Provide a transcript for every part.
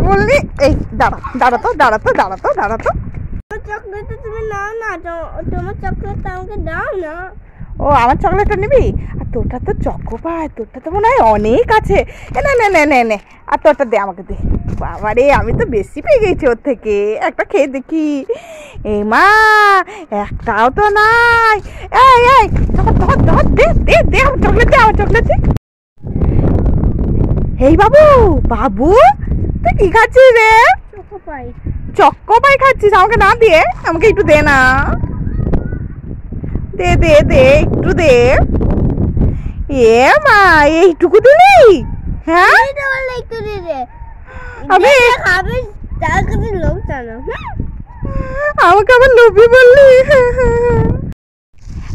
বললি এই দাঁড়া দাঁড়া তো দাঁড়া তো দাঁড়া তো দাঁড়া তো চকলেটটা তুমি নাও না, তোমার চকলেটটা আমাকে দাও না। ও আমার চকলেটটা নিবি? আর তোরটা তো চকো পাই, তোরটা তো মনে হয় অনেক আছে। নে নে নে নে নে আর তোরটা দে আমাকে দে। বাবারে আমি তো বেশি পেয়ে গেছি ওর থেকে, একটা খেয়ে দেখি। এই মা একটাও তো নাই। এই এই ধর ধর ধর দে দে দে আমার চকলেট দে, আমার চকলেট দে। এই বাবু বাবু তুই কি খাচ্ছিস রে? চকো পাই। চকো পাই খাচ্ছিস? আমাকে না দিয়ে আমাকে একটু দে না, দে দে দে একটু দে। এ মা এইটুকু দিলি? হ্যাঁ একটু দে দে, আমি খাবে তার কাছে লোক জানো। আমাকে আবার লোভী বললি?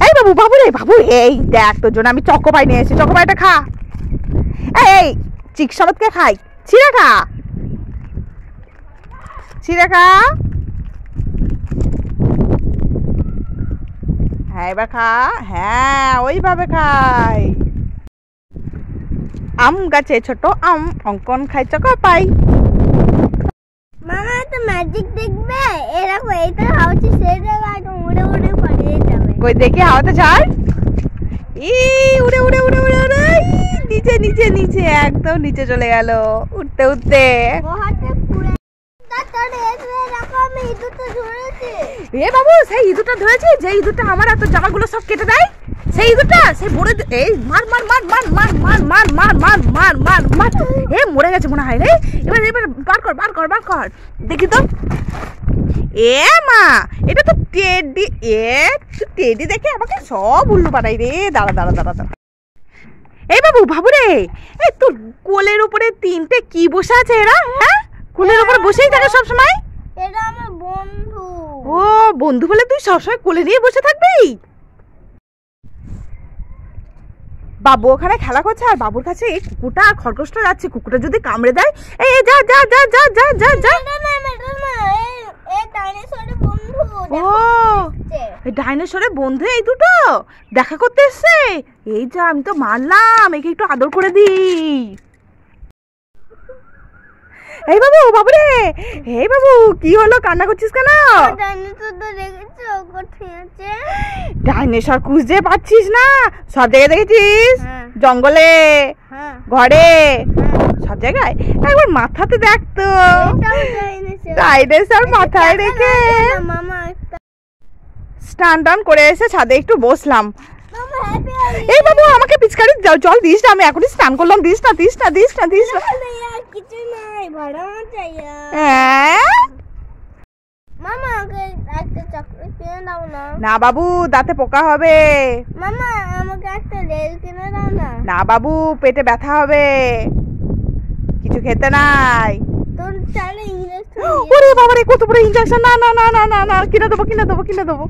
এই বাবু বাবু রে বাবু, এই দেখ তোর জন্য আমি চকো পাই নিয়ে এসেছি, চকো পাইটা খা। এই চিক সবতকে খাই, ছিঁড়ে খা, ছিঁড়ে খা। হ্যাঁ এবার খা, হ্যাঁ ওইভাবে খাই। আম গাছে ছোট আম অঙ্কন খাই চকো পাই। মামা তো ম্যাজিক দেখবে, এরকম এইটা হাওয়াতে সেটা গাড়ি উড়ে উড়ে পালিয়ে যাবে। কই দেখি হাওয়াতে ছাড়। ই উড়ে উড়ে উড়ে উড়ে উড়ে নিচে নিচে নিচে একদম নিচে চলে গেল উঠতে উঠতে। ওহাতে পুরো তাড়াতাড়ি এসে রাখো, আমি ইঁদুরটা ধরেছি। এ বাবু সেই ইঁদুরটা ধরেছি, যে ইঁদুরটা আমার এত জামাগুলো সব কেটে দেয়, সেই ইঁদুরটা, সেই বড় এই মার মার মার মার মার মার মার মার মার মার মার মার। এ মরে গেছে মনে হয় রে। এবার এবার বার কর বার কর বার কর দেখি তো। এ মা এটা তো টেডি। এ তুই টেডি দেখে আমাকে সব উল্লু পাঠাই রে। দাঁড়া দাঁড়া দাঁড়া দাঁড়া। এই বাবু বাবু রে, এই তোর কোলের উপরে তিনটে কি বসে আছে এরা? হ্যাঁ কোলের উপরে বসেই থাকে সব সময়। এটা আমার বন্ধু। ও বন্ধু বলে তুই সবসময় কোলে নিয়ে বসে থাকবি? বাবু ওখানে খেলা করছে আর বাবুর কাছে এই কুকুরটা আর খরগোশটা যাচ্ছে, কুকুরটা যদি কামড়ে দেয়। এই যা যা যা যা যা যা যা। এই ডাইনোসরের বন্ধু। ও এই ডাইনোসরের বন্ধু এই দুটো দেখা করতে এসছে। এই যা আমি তো মারলাম, একে একটু আদর করে দিই। এই বাবু বাবু রে, এই বাবু কি হলো কান্না করছিস কেন? ডাইনোসরটা দেখেছো কোথায় আছে? ডাইনোসর খুঁজতে পাচ্ছিস না? সব জায়গায় দেখেছিস? জঙ্গলে, ঘরে, সব জায়গায়। একবার মাথাতে দেখ তো, ডাইনোসর মাথায় রেখে স্নান টান করে এসে ছাদে একটু বসলাম। এই বাবু আমাকে পিচকারি জল দিস না, আমি এখনই স্নান করলাম, দিস না দিস না দিস না দিস না। কিছু নাই, ভাড়া চাই। মামা আমাকে একটা চকলেট কিনে দাও না। না বাবু দাঁতে পোকা হবে। মামা আমাকে একটা রেল কিনে দাও না। না বাবু পেটে ব্যথা হবে, কিছু খেতে নাই। তোর চাইলে ইঞ্জেকশন। ওরে বাবা রে কত বড় ইনজেকশন। না না না না না না কিনে দেবো কিনে দেবো কিনে দেবো।